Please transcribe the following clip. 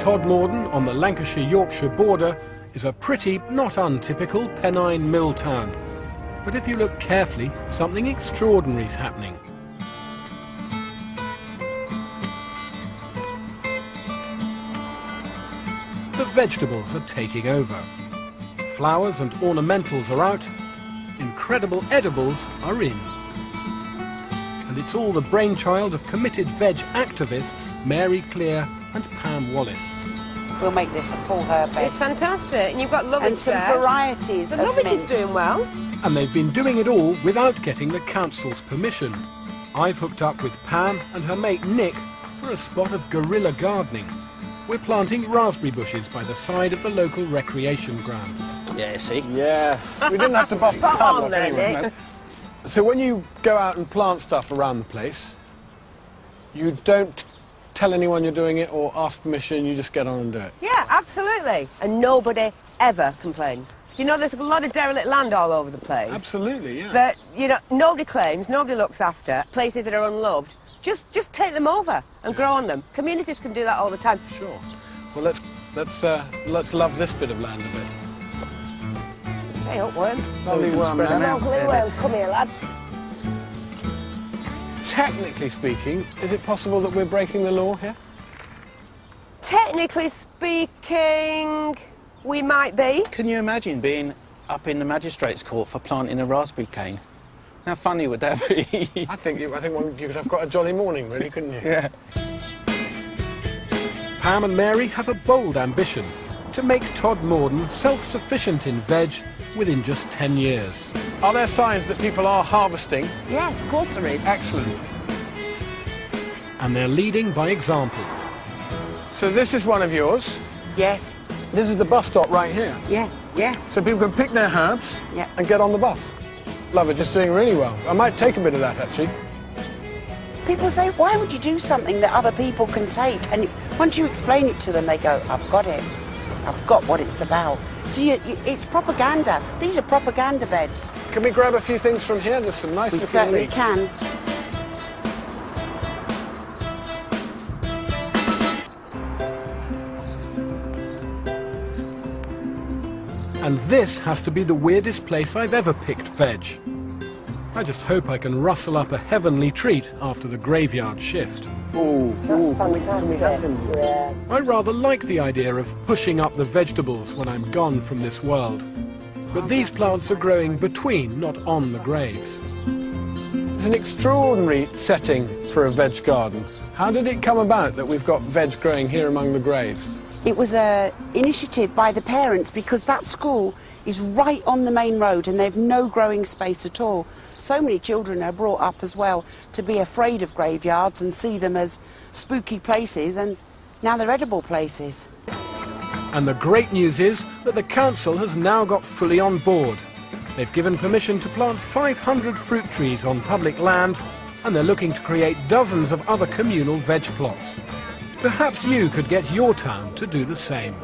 Todmorden, on the Lancashire-Yorkshire border, is a pretty, not untypical Pennine mill town. But if you look carefully, something extraordinary is happening. The vegetables are taking over. Flowers and ornamentals are out. Incredible edibles are in. And it's all the brainchild of committed veg activists Mary Clear and Pam Wallace. We'll make this a full herb bed. It's fantastic, and you've got Novice and some there. varieties The of Novice is mint. doing well. And they've been doing it all without getting the council's permission. I've hooked up with Pam and her mate Nick for a spot of guerrilla gardening. We're planting raspberry bushes by the side of the local recreation ground. Yeah, see? Yes. We didn't have to bust the Spot padlock on there, anyway. Nick. So when you go out and plant stuff around the place, you don't tell anyone you're doing it or ask permission, you just get on and do it? Yeah, absolutely. And nobody ever complains. You know, there's a lot of derelict land all over the place. Absolutely, yeah. That, you know, nobody claims, nobody looks after, places that are unloved. Just take them over and grow on them. Communities can do that all the time. Sure. Well, let's love this bit of land a bit. Hey, upworm. Lovely worm there. Lovely worm. Come here, lad. Technically speaking, is it possible that we're breaking the law here? Technically speaking, we might be. Can you imagine being up in the magistrate's court for planting a raspberry cane? How funny would that be? I think you could have quite a jolly morning, really, couldn't you? Yeah. Pam and Mary have a bold ambition to make Todmorden self-sufficient in veg within just 10 years. Are there signs that people are harvesting? Yeah, of course there is. Excellent. And they're leading by example. So this is one of yours. Yes. This is the bus stop right here. Yeah, yeah. So people can pick their herbs Yeah. and get on the bus. Love it, just doing really well. I might take a bit of that, actually. People say, why would you do something that other people can take? And once you explain it to them, they go, I've got it. I've got what it's about. So it's propaganda. These are propaganda beds. Can we grab a few things from here? There's some nice We little certainly leaves. can. And this has to be the weirdest place I've ever picked veg. I just hope I can rustle up a heavenly treat after the graveyard shift. Ooh, can we have them? Yeah. I rather like the idea of pushing up the vegetables when I'm gone from this world. But these plants are growing between, not on the graves. It's an extraordinary setting for a veg garden. How did it come about that we've got veg growing here among the graves? It was an initiative by the parents because that school is right on the main road and they've no growing space at all. So many children are brought up as well to be afraid of graveyards and see them as spooky places, and now they're edible places. And the great news is that the council has now got fully on board. They've given permission to plant 500 fruit trees on public land, and they're looking to create dozens of other communal veg plots. Perhaps you could get your town to do the same.